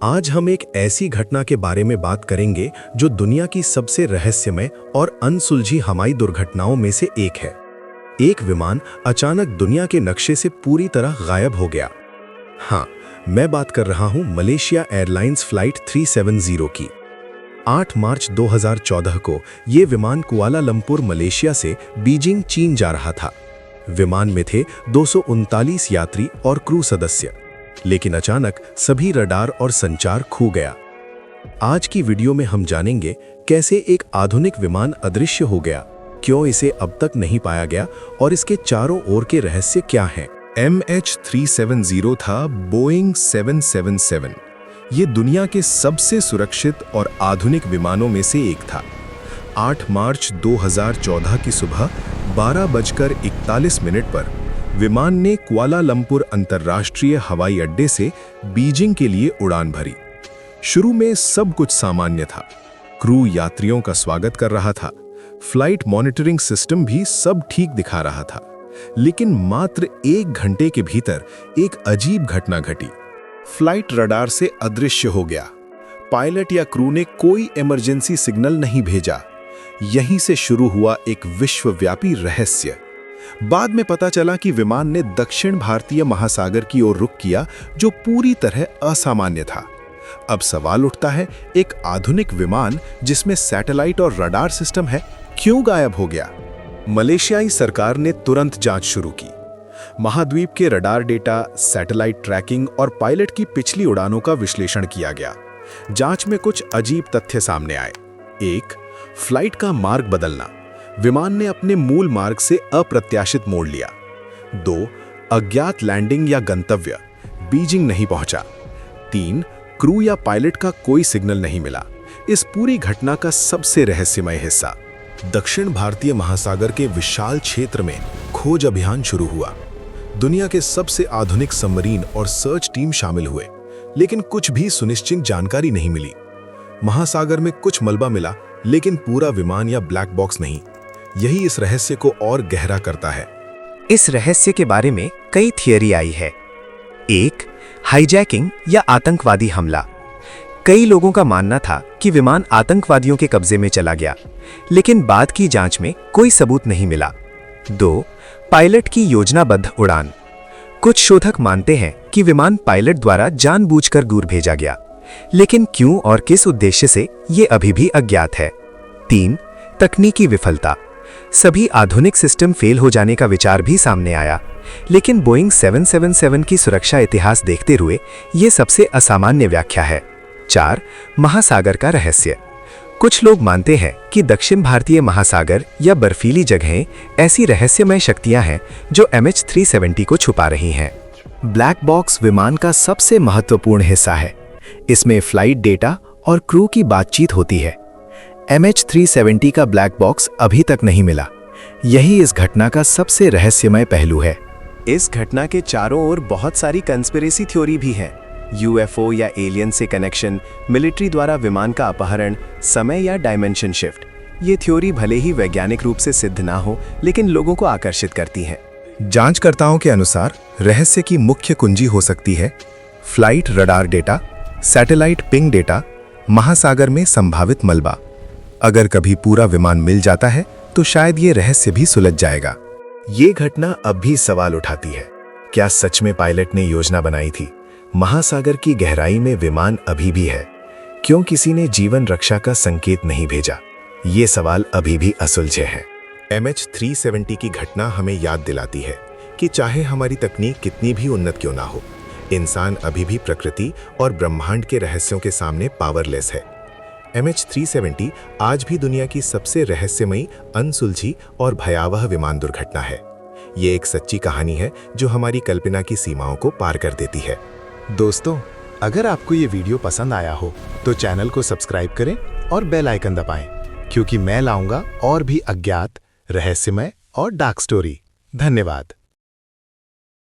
आज हम एक ऐसी घटना के बारे में बात करेंगे जो दुनिया की सबसे रहस्यमय और अनसुलझी हवाई दुर्घटनाओं में से एक है। एक विमान अचानक दुनिया के नक्शे से पूरी तरह गायब हो गया। हाँ, मैं बात कर रहा हूं मलेशिया एयरलाइंस फ्लाइट 370 की। 8 मार्च 2014 को ये विमान कुआलालंपुर मलेशिया से बीजिंग चीन जा रहा था। विमान में थे 239 यात्री और क्रू सदस्य, लेकिन अचानक सभी रडार और संचार खो गया। आज की वीडियो में हम जानेंगे कैसे एक आधुनिक विमान अदृश्य हो गया, क्यों इसे अब तक नहीं पाया गया और इसके चारों ओर के रहस्य क्या हैं। MH370 था बोइंग 777। ये दुनिया के सबसे सुरक्षित और आधुनिक विमानों में से एक था। 8 मार्च 2014 की सुबह 12:41 पर विमान ने कुआलालंपुर अंतर्राष्ट्रीय हवाई अड्डे से बीजिंग के लिए उड़ान भरी। शुरू में सब कुछ सामान्य था। क्रू यात्रियों का स्वागत कर रहा था, फ्लाइट मॉनिटरिंग सिस्टम भी सब ठीक दिखा रहा था। लेकिन मात्र 1 घंटे के भीतर एक अजीब घटना घटी। फ्लाइट रडार से अदृश्य हो गया। पायलट या क्रू ने कोई इमरजेंसी सिग्नल नहीं भेजा। यहीं से शुरू हुआ एक विश्वव्यापी रहस्य। बाद में पता चला कि विमान ने दक्षिण भारतीय महासागर की ओर रुख किया, जो पूरी तरह असामान्य था। अब सवाल उठता है, एक आधुनिक विमान जिसमें सैटेलाइट और रडार सिस्टम है, क्यों गायब हो गया? मलेशियाई सरकार ने तुरंत जांच शुरू की। महाद्वीप के रडार डेटा, सैटेलाइट ट्रैकिंग और पायलट की पिछली उड़ानों का विश्लेषण किया गया। जांच में कुछ अजीब तथ्य सामने आए। 1. फ्लाइट का मार्ग बदलना। विमान ने अपने मूल मार्ग से अप्रत्याशित मोड़ लिया। 2. अज्ञात लैंडिंग या गंतव्य, बीजिंग नहीं पहुंचा। 3. क्रू या पायलट का कोई सिग्नल नहीं मिला। इस पूरी घटना का सबसे रहस्यमय हिस्सा। दक्षिण भारतीय महासागर के विशाल क्षेत्र में खोज अभियान शुरू हुआ। दुनिया के सबसे आधुनिक सबमरीन और सर्च टीम शामिल हुए, लेकिन कुछ भी सुनिश्चित जानकारी नहीं मिली। महासागर में कुछ मलबा मिला, लेकिन पूरा विमान या ब्लैक बॉक्स नहीं। यही इस रहस्य को और गहरा करता है। इस रहस्य के बारे में कई थियरी आई है। 1. हाईजैकिंग या आतंकवादी हमला। कई लोगों का मानना था कि विमान आतंकवादियों के कब्जे में चला गया, लेकिन बाद की जांच में कोई सबूत नहीं मिला। 2. पायलट की योजनाबद्ध उड़ान। कुछ शोधक मानते हैं कि विमान पायलट द्वारा जानबूझकर दूर भेजा गया, लेकिन क्यों और किस उद्देश्य से ये अभी भी अज्ञात है। 3. तकनीकी विफलता। सभी आधुनिक सिस्टम फेल हो जाने का विचार भी सामने आया, लेकिन बोइंग 777 की सुरक्षा इतिहास देखते हुए ये सबसे असामान्य व्याख्या है। 4. महासागर का रहस्य। कुछ लोग मानते हैं कि दक्षिण भारतीय महासागर या बर्फीली जगहें ऐसी रहस्यमय शक्तियां हैं जो MH370 को छुपा रही हैं। ब्लैक बॉक्स विमान का सबसे महत्वपूर्ण हिस्सा है। इसमें फ्लाइट डेटा और क्रू की बातचीत होती है। MH370 का ब्लैक बॉक्स अभी तक नहीं मिला। यही इस घटना का सबसे रहस्यमय पहलू है। इस घटना के चारों ओर बहुत सारी कंस्पिरेसी थ्योरी भी हैं। UFO या एलियन से कनेक्शन, मिलिट्री द्वारा विमान का अपहरण, समय या डायमेंशन शिफ्ट। ये थ्योरी भले ही वैज्ञानिक रूप से सिद्ध ना हो, लेकिन लोगों को आकर्षित करती हैं। जांचकर्ताओं के अनुसार रहस्य की मुख्य कुंजी हो सकती है flight radar data, satellite ping data, महासागर में संभावित मलबा। अगर कभी पूरा विमान मिल जाता है तो शायद ये रहस्य भी सुलझ जाएगा। ये घटना अब भी सवाल उठाती है, क्या सच में पायलट ने योजना बनाई थी? महासागर की गहराई में विमान अभी भी है, क्यों किसी ने जीवन रक्षा का संकेत नहीं भेजा? ये सवाल अभी भी असुलझे हैं। MH370 की घटना हमें याद दिलाती है कि चाहे हमारी तकनीक कितनी भी उन्नत क्यों ना हो, इंसान अभी भी प्रकृति और ब्रह्मांड के रहस्यों के सामने पावरलेस है। MH370 आज भी दुनिया की सबसे रहस्यमयी, अनसुलझी और भयावह विमान दुर्घटना है। ये एक सच्ची कहानी है जो हमारी कल्पना की सीमाओं को पार कर देती है। दोस्तों, अगर आपको ये वीडियो पसंद आया हो तो चैनल को सब्सक्राइब करें और बेल आइकन दबाएं, क्योंकि मैं लाऊंगा और भी अज्ञात, रहस्यमय और डार्क स्टोरी। धन्यवाद।